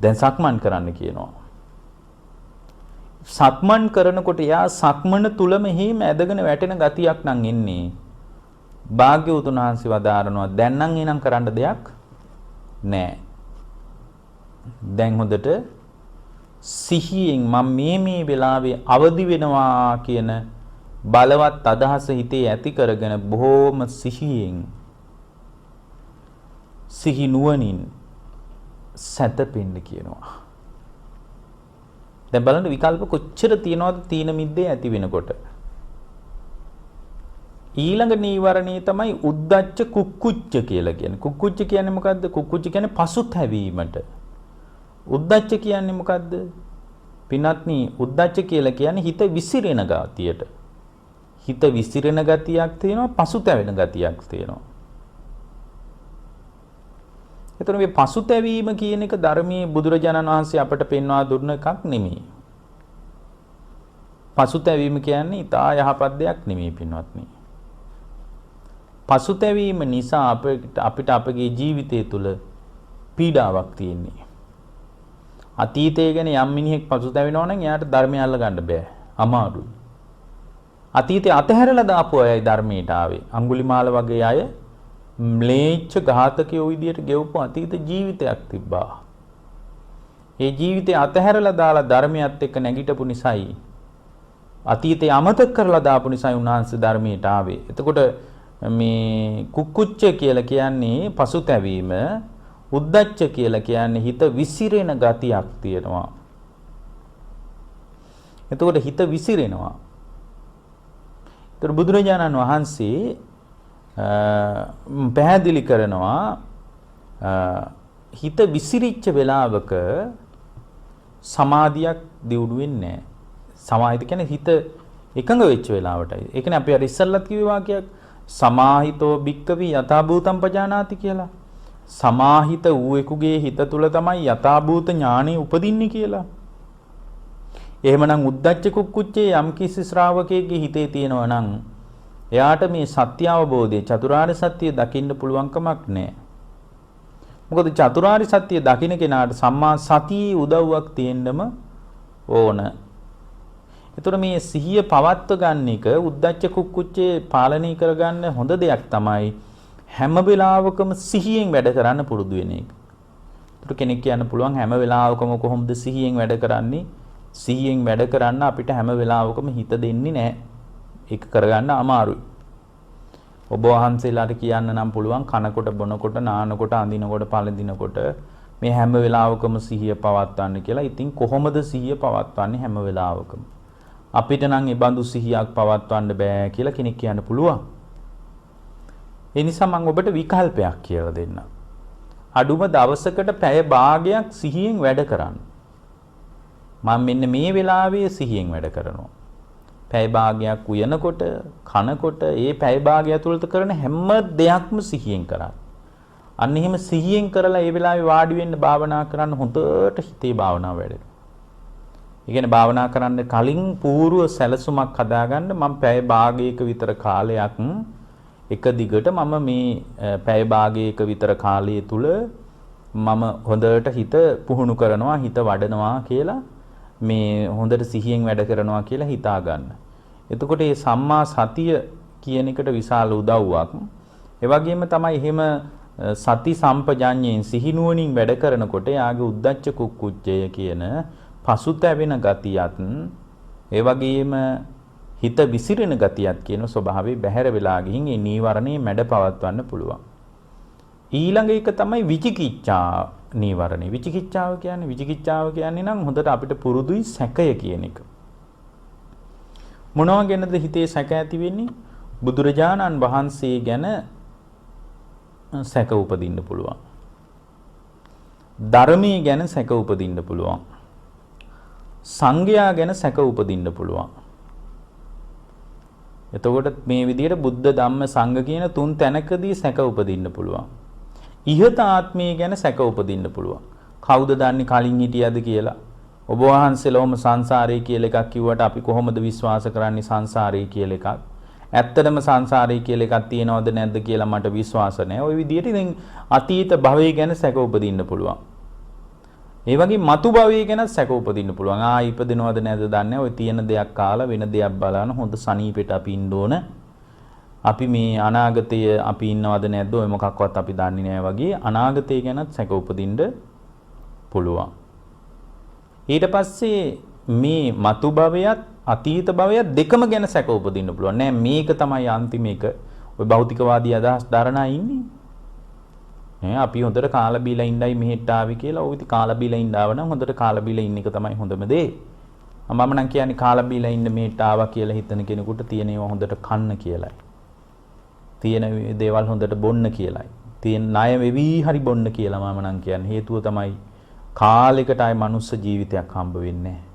දැන් සක්මන් කරන්න කියනවා. සක්මන් කරනකොට යා සක්මන තුලම හිම ඇදගෙන වැටෙන ගතියක් නම් එන්නේ. භාග්‍යවතුන් වහන්සේ වදාරනවා දැන් නම් එනම් කරන්න දෙයක් නෑ. දැන් හොඳට සිහියෙන් මම මේ වෙලාවේ අවදි වෙනවා කියන බලවත් අදහස හිතේ ඇති කරගෙන බොහෝම සිහියෙන් සිහි නුවණින් සැතපෙන්න කියනවා. දැන් බලන්න විකල්ප කොච්චර තියනවද තීන මිද්දේ ඇති වෙනකොට. ඊළඟ නීවරණේ තමයි උද්දච්ච කුක්කුච්ච කියලා කියන්නේ. කුක්කුච්ච කියන්නේ මොකද්ද? කුක්කුච්ච කියන්නේ පසුතැවීමට. උද්දච්ච කියන්නේ මොකද්ද? පින්වත්නි උද්දච්ච කියලා කියන්නේ හිත විසිරෙන ගතියට. හිත විසිරෙන ගතියක් තියෙනවා, පසුතැවෙන ගතියක් තියෙනවා. එතකොට මේ පසුතැවීම කියන එක ධර්මයේ බුදුරජාණන් වහන්සේ අපට පෙන්වා දුන්න එකක් නෙමෙයි. පසුතැවීම කියන්නේ ඊටා යහපත් දෙයක් නෙමෙයි පින්වත්නි. පසුතැවීම නිසා අපිට අපගේ ජීවිතය තුළ පීඩාවක් තියෙන්නේ. අතීතය ගැන යම් මිනිහෙක් පසුතැවෙනවා නම් එයාට ධර්මය අල්ල ගන්න බෑ. අමාරුයි. අතීතේ අතහැරලා දාපු අයයි ධර්මයට ආවේ. අඟුලිමාල වගේ අය ම්ලේච්ඡ ඝාතකයෝ විදියට ගෙවපු අතීත ජීවිතයක් තිබ්බා. ඒ ජීවිතය අතහැරලා දාලා ධර්මයත් එක්ක නැගිටපු නිසායි අතීතය අමතක කරලා දාපු නිසායි උන්වහන්සේ ධර්මයට ආවේ. එතකොට මේ කුක්කුච්ච කියලා කියන්නේ පසුතැවීම, උද්දච්ච කියලා කියන්නේ හිත විසිරෙන ගතියක් තියෙනවා. එතකොට හිත විසිරෙනවා. ඒතර බුදුරජාණන් වහන්සේ පැහැදිලි කරනවා හිත විසිරිච්ච වෙලාවක සමාධියක් දියුණු වෙන්නේ නැහැ. සමාහිත කියන්නේ හිත එකඟ වෙච්ච වෙලාවටයි. ඒ කියන්නේ අපි අර ඉස්සල්ලත් කිව්ව වාක්‍යයක් සමාහිතෝ භික්කවි යථාභූතම් පජානාති කියලා. සමාහිත වූෙකුගේ හිත තුල තමයි යථාභූත ඥානෙ උපදින්නේ කියලා. එහෙමනම් උද්දච්ච කුක්කුච්චේ යම් කිසි ශ්‍රාවකයෙක්ගේ හිතේ තියෙනවා නම් එයාට මේ සත්‍ය අවබෝධය චතුරාර්ය සත්‍ය දකින්න පුළුවන් කමක් නැහැ. මොකද චතුරාර්ය සත්‍ය දකින්න කෙනාට සම්මා සතියේ උදව්වක් තියෙන්නම ඕන. ඒතර මේ සිහිය පවත්ව ගන්න එක උද්දච්ච කුක්කුච්චේ පාලනය කරගන්න හොඳ දෙයක් තමයි හැම වෙලාවකම සිහියෙන් වැඩ කරන්න පුරුදු වෙන එක. ඒතර කෙනෙක් කියන්න පුළුවන් හැම වෙලාවකම කොහොමද සිහියෙන් වැඩ කරන්නේ? සිහියෙන් වැඩ කරන්න අපිට හැම වෙලාවකම හිත දෙන්නේ නැහැ. ඒක කරගන්න අමාරුයි. ඔබ වහන්සේලාට කියන්න නම් පුළුවන් කනකොට බොනකොට නානකොට අඳිනකොට පළඳිනකොට මේ හැම වෙලාවකම සිහිය පවත්වන්න කියලා. ඉතින් කොහොමද සිහිය පවත්වන්නේ හැම වෙලාවකම? අපිට නම් ඒ බඳු සිහියක් පවත්වන්න බෑ කියලා කෙනෙක් කියන්න පුළුවන්. ඒ නිසා මම ඔබට විකල්පයක් කියලා දෙන්නම්. අඩුම දවසකට පැය භාගයක් සිහියෙන් වැඩ කරන්න. මම මෙන්න මේ වෙලාවේ සිහියෙන් වැඩ කරනවා. පැය භාගයක් උයනකොට, කනකොට ඒ පැය භාගය ඇතුළත කරන හැම දෙයක්ම සිහියෙන් කරන්න. අන්න එහෙම සිහියෙන් කරලා ඒ වෙලාවේ වාඩි වෙන්න භාවනා කරන්න හොඳට හිතේ භාවනාව වැඩෙනවා. ඒ කියන්නේ භාවනා කරන්න කලින් පූර්ව සැලසුමක් හදාගන්න මම පැය භාගයක විතර කාලයක් එක දිගට මම මේ පැය භාගයක විතර කාලය තුල මම හොඳට හිත පුහුණු කරනවා, හිත වඩනවා කියලා මේ හොඳට සිහියෙන් වැඩ කරනවා කියලා හිතා ගන්න. එතකොට මේ සම්මා සතිය කියන එකට විශාල උදව්වක්. ඒ වගේම තමයි එහෙම සති සම්පජාඤ්ඤයෙන් සිහිනුවණින් වැඩ කරනකොට යාගේ උද්දච්ච කුක්කුච්චය කියන පසුතැවෙන ගතියත් ඒ වගේම හිත විසිරෙන ගතියත් කියන ස්වභාවය බැහැර වෙලා ගිහින් ඒ නීවරණේ මැඩ පවත්වන්න පුළුවන්. ඊළඟ එක තමයි විචිකිච්ඡා නීවරණේ. විචිකිච්ඡාව කියන්නේ නම් හොඳට අපිට පුරුදුයි සැකය කියන එක. මොනවා ගැනද හිතේ සැක ඇති වෙන්නේ? බුදුරජාණන් වහන්සේ ගැන සැක උපදින්න පුළුවන්. ධර්මයේ ගැන සැක උපදින්න පුළුවන්. සංඝයා ගැන සැක උපදින්න පුළුවන්. එතකොට මේ විදිහට බුද්ධ ධම්ම සංඝ කියන තුන් තැනකදී සැක උපදින්න පුළුවන්. ඉහත ආත්මය ගැන සැක උපදින්න පුළුවන්. කවුද දන්නේ කලින් හිටියද කියලා? ඔබ වහන්සේලෝම සංසාරය කියලා එකක් කිව්වට අපි කොහොමද විශ්වාස කරන්නේ සංසාරය කියලා එකක්? ඇත්තටම සංසාරය කියලා එකක් තියෙනවද නැද්ද කියලා මට විශ්වාස නැහැ. ওই විදිහට ඉතින් අතීත භවය ගැන සැක උපදින්න පුළුවන්. ඒ වගේ මතු භවය ගැන සැක උපදින්න පුළුවන්. ඉපදිනවද නැද්ද දන්නේ ඔය තියෙන දෙයක් කාලා වෙන දෙයක් බලන හොඳ සනීපෙට අපි ඉන්න ඕන. අපි මේ අනාගතයේ අපි ඉන්නවද නැද්ද ඔය මොකක්වත් අපි දන්නේ නැහැ වගේ අනාගතය ගැනත් සැක උපදින්න පුළුවන්. ඊට පස්සේ මේ මතු භවයත් අතීත භවයත් දෙකම ගැන සැක උපදින්න පුළුවන්. නෑ මේක තමයි අන්තිම එක. ඔය භෞතිකවාදී අදහස් දරනා ඉන්නේ. නේ අපි හොඳට කාලා බීලා ඉඳයි මෙහෙට ආවේ කියලා. ඔය ඉතින් කාලා බීලා ඉඳාව නම් හොඳට කාලා බීලා ඉන්න එක තමයි හොඳම දේ. මම නම් කියන්නේ කාලා බීලා ඉන්න මෙහෙට ආවා කියලා හිතන කෙනෙකුට තියෙන ඒවා හොඳට කන්න කියලායි. තියෙන දේවල් හොඳට බොන්න කියලායි. තියෙන ණය වෙවි හරි බොන්න කියලා මම නම් කියන්නේ. හේතුව තමයි කාලයකට ආයි මනුස්ස ජීවිතයක් හම්බ වෙන්නේ නැහැ.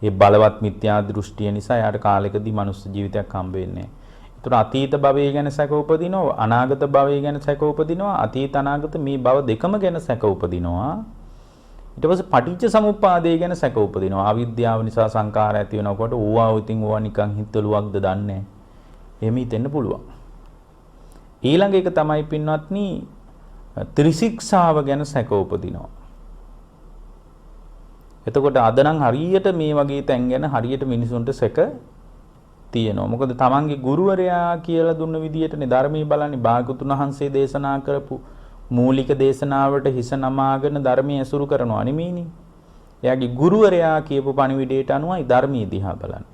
ඒ බලවත් මිත්‍යා දෘෂ්ටිය නිසා යාට කාලයකදී මනුස්ස ජීවිතයක් හම්බ වෙන්නේ නැහැ. ඒතර අතීත භවය ගැන සැක උපදිනවා, අනාගත භවය ගැන සැක උපදිනවා, අතීත අනාගත මේ භව දෙකම ගැන සැක උපදිනවා. ඊට පස්සේ පටිච්ච සමුප්පාදය ගැන සැක උපදිනවා. අවිද්‍යාව නිසා සංකාර ඇති වෙනකොට ඕවා ඉතින් ඕවා නිකන් හිතලුවක්ද දන්නේ නැහැ. එහෙම හිතෙන්න පුළුවන්. ඊළඟ එක තමයි පින්වත්නි ත්‍රිශික්ෂාව ගැන සැක උපදිනවා. එතකොට අද නම් හරියට මේ වගේ තැන් ගැන හරියට මිනිසුන්ට සැක තියෙනවා. මොකද තමන්ගේ ගුරුවරයා කියලා දුන්න විදිහටනේ ධර්මයේ බලන්නේ. භාගතුන් වහන්සේ දේශනා කරපු මූලික දේශනාවට හිස නමාගෙන ධර්මයේ ඇසුරු කරනවා නෙමෙයිනේ. එයාගේ ගුරුවරයා කියපු පණිවිඩයට අනුවයි ධර්මයේ දිහා බලන්නේ.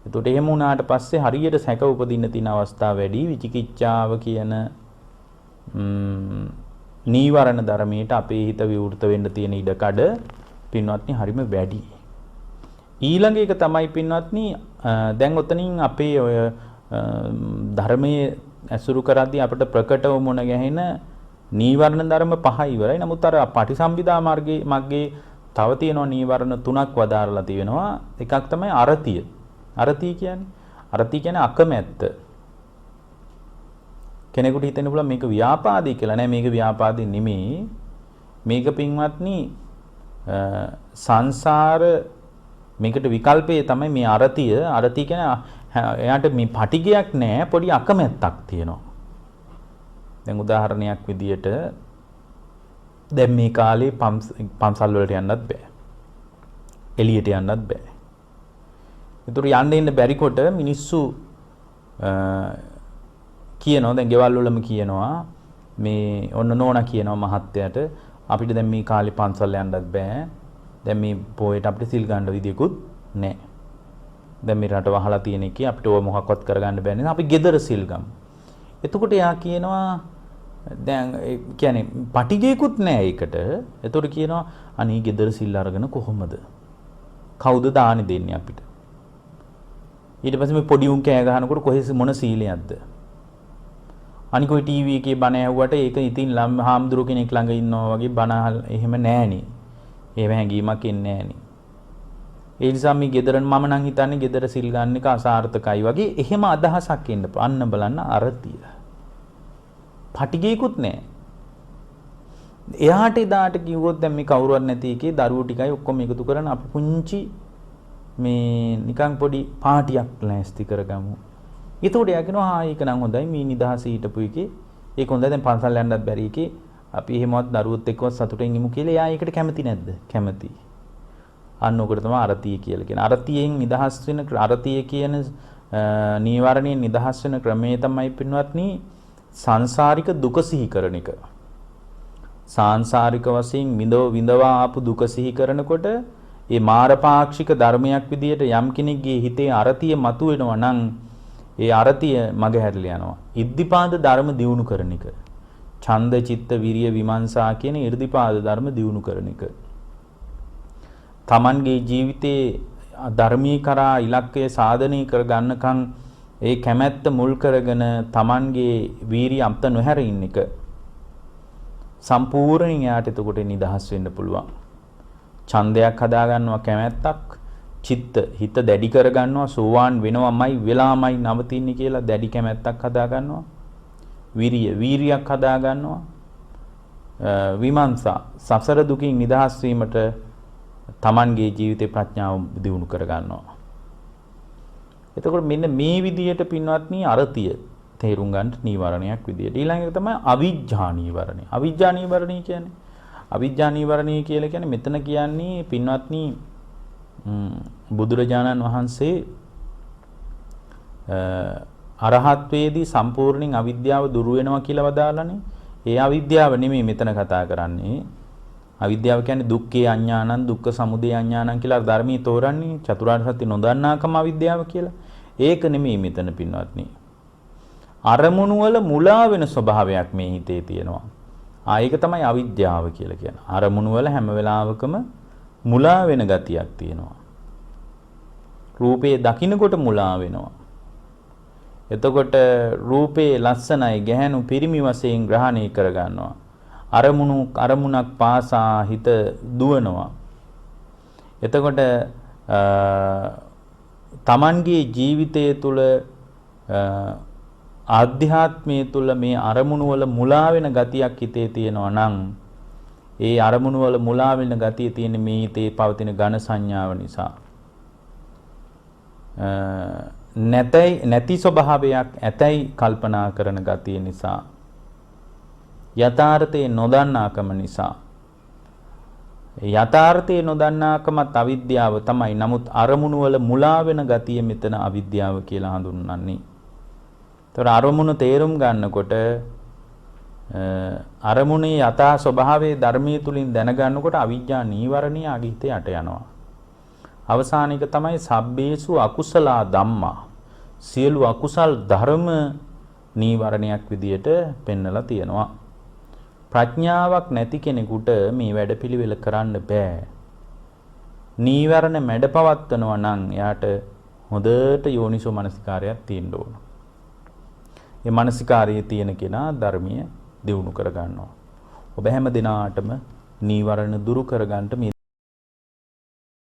එතකොට එහෙම වුණාට පස්සේ හරියට සැක උපදින්න තියෙන අවස්ථා වැඩි. විචිකිච්ඡාව කියන නීවරණ ධර්මයට අපේ හිත විවෘත වෙන්න තියෙන ඉඩකඩ පින්වත්නි හරිම වැඩි. ඊළඟ එක තමයි පින්වත්නි දැන් ඔතනින් අපේ ඔය ධර්මයේ ඇසුරු කරද්දී අපිට ප්‍රකටව මුණ ගැහෙන නීවරණ ධර්ම පහ ඉවරයි. නමුත් අර පටිසම්භිදා මග්ගේ තව තියෙනවා නීවරණ තුනක් වදාරලා තියෙනවා. එකක් තමයි අරතිය. අරතිය කියන්නේ අකමැත්ත. කෙනෙකුට හිතෙන්න පුළුවන් මේක ව්‍යාපාදී කියලා. නෑ මේක ව්‍යාපාදී නෙමෙයි. මේක පින්වත්නි සංසාර මේකට විකල්පයේ තමයි මේ අරතිය. අරතිය කියන්නේ එයාට මේ පටිගයක් නෑ, පොඩි අකමැත්තක් තියෙනවා. දැන් උදාහරණයක් විදියට දැන් මේ කාලේ පන්සල් වලට යන්නත් බෑ. එළියට යන්නත් බෑ. ඒතර යන්න ඉන්න බැරි කොට මිනිස්සු කියනවා දැන් ගෙවල් වලම කියනවා මේ ඔන්න නෝනා කියනවා මහත්තයාට අපිට දැන් මේ කාලේ පන්සල් යන්නත් බෑ. දැන් මේ පොයට අපිට සිල් ගන්න විදියකුත් නැහැ. දැන් මේ රට වහලා තියෙන එකේ අපිට ඕව මොකක්වත් කරගන්න බෑ නේද? අපි ගෙදර සිල් ගමු. එතකොට එයා කියනවා දැන් ඒ කියන්නේ පටිගයකුත් නැහැ ඒකට. එතකොට කියනවා අනේ ගෙදර සිල් අරගෙන කොහොමද? කවුද දානි දෙන්නේ අපිට? ඊට පස්සේ මේ පොඩි උන් කෑ ගහනකොට කොහෙද මොන සීලයක්ද? අනික ඔය ටීවී එකේ බණ ඇහුවට ඒක ඉතින් හාමුදුරු කෙනෙක් ළඟ ඉන්නවා වගේ බණ එහෙම නැහනේ. ඒව හැංගීමක් එන්නේ නැහනේ. ඒ නිසා මේ ගෙදර මම නම් හිතන්නේ ගෙදර සිල් ගන්න එක අසාර්ථකයි වගේ එහෙම අදහසක් එන්න අන්න බලන්න අරතිය. පටිගයකුත් නැහැ. එයාට එදාට කිව්වොත් දැන් මේ කවුරුවත් නැති එකේ දරුවෝ ටිකයි ඔක්කොම එකතු කරන අපි පුංචි මේ නිකන් පොඩි පාටියක් ලෑස්ති කරගමු. ඒතකොට එයා කියනවා ආ ඒක නම් හොඳයි මේ නිදහසේ හිටපු එකේ ඒක හොඳයි දැන් පන්සල් යන්නත් බැරි එකේ අපි එහෙමවත් දරුවොත් එක්කවත් සතුටින් ඉමු කියලා එයා ඒකට කැමති නැද්ද? කැමති. අන්න ඔකට තමයි අරතිය කියලා කියන්නේ. අරතියෙන් නිදහස් වෙන අරතිය කියන නීවරණයෙන් නිදහස් වෙන ක්‍රමය තමයි පින්වත්නි සංසාරික දුක සිහි කරන එක. සාංශාරික වශයෙන් විඳවා ආපු දුක සිහි කරනකොට ඒ මාරපාක්ෂික ධර්මයක් විදියට යම් කෙනෙක්ගේ හිතේ අරතිය මතුවෙනවා නම් ඒ අරතිය මග හැරලා යනවා. ඉද්ධිපාද ධර්ම දියුණු කරන එක. ඡන්ද චිත්ත විරිය විමර්ශා කියන ඉර්ධිපාද ධර්ම දියුණු කරන එක. තමන්ගේ ජීවිතේ ධර්මී කරා ඉලක්කය සාධනය කර ගන්නකම් ඒ කැමැත්ත මුල් කරගෙන තමන්ගේ වීරිය අම්ත නොහැර ඉන්න එක. සම්පූර්ණයෙන් යාට එතකොට නිදහස් වෙන්න පුළුවන්. ඡන්දයක් හදා ගන්නවා කැමැත්තක්, චිත්ත හිත දැඩි කර ගන්නවා සෝවාන් වෙනවමයි වෙලාමයි නවතින්නේ කියලා දැඩි කැමැත්තක් හදා ගන්නවා. වීරියක් හදා ගන්නවා. විමර්ශා සසර දුකින් නිදහස් වීමට තමන්ගේ ජීවිතේ ප්‍රඥාව දියුණු කර ගන්නවා. එතකොට මෙන්න මේ විදියට පින්වත්නි අරතිය තේරුම් ගන්න නීවරණයක් විදියට. ඊළඟ එක තමයි අවිජ්ජා නීවරණය. අවිජ්ජා නීවරණය කියන්නේ කියලා කියන්නේ මෙතන කියන්නේ පින්වත්නි බුදුරජාණන් වහන්සේ අරහත්වේදී සම්පූර්ණයෙන් අවිද්‍යාව දුරු වෙනවා කියලා වදාළානේ. ඒ අවිද්‍යාව නෙමෙයි මෙතන කතා කරන්නේ. අවිද්‍යාව කියන්නේ දුක්ඛේ අඥානං දුක්ඛ සමුදය අඥානං කියලා ධර්මයේ තෝරන්නේ චතුරාර්ය සත්‍ය නොදන්නාකම අවිද්‍යාව කියලා. ඒක නෙමෙයි මෙතන පින්වත්නි. අරමුණු වල මුලා වෙන ස්වභාවයක් මේ හිතේ තියෙනවා. ඒක තමයි අවිද්‍යාව කියලා කියන්නේ. අරමුණු වල හැම වෙලාවකම මුලා වෙන ගතියක් තියෙනවා. රූපේ දකින්නකොට මුලා වෙනවා. එතකොට රූපේ ලස්සනයි ගැහැණු පිරිමි වශයෙන් ග්‍රහණය කර ගන්නවා. අරමුණක් පාසා හිත දුවනවා. එතකොට තමන්ගේ ජීවිතය තුළ ආධ්‍යාත්මයේ තුළ මේ අරමුණු වල මුලා වෙන ගතියක් හිතේ තියෙනවා නම් ඒ අරමුණු වල මුලා වෙන ගතිය තියෙන මේ හිතේ පවතින ඝන සංඥාව නිසා නැති ස්වභාවයක් ඇතයි කල්පනා කරන ගතිය නිසා යථාර්ථයේ නොදන්නාකම නිසා යථාර්ථයේ නොදන්නාකමත් අවිද්‍යාව තමයි. නමුත් අරමුණු වල මුලා වෙන ගතිය මෙතන අවිද්‍යාව කියලා හඳුන්වන්නේ. ඒතර අරමුණු තේරුම් ගන්නකොට අරමුණේ යථා ස්වභාවයේ ධර්මයේ තුලින් දැනගන්නකොට අවිජ්ජා නීවරණිය අගිත යට යනවා. අවසාන එක තමයි සබ්බේසු අකුසලා ධම්මා. සියලු අකුසල් ධර්ම නීවරණයක් විදියට පෙන්නලා තියෙනවා. ප්‍රඥාවක් නැති කෙනෙකුට මේ වැඩපිළිවෙල කරන්න බෑ. නීවරණ මැඩපවත්වනවා නම් එයාට හොඳට යෝනිසෝ මනසිකාරයක් තියෙන්න ඕන. මේ මනසිකාරයේ තියෙන කෙනා ධර්මීය දියුණු කර ගන්නවා. ඔබ හැම දිනාටම නීවරණ දුරු කර ගන්නට මේ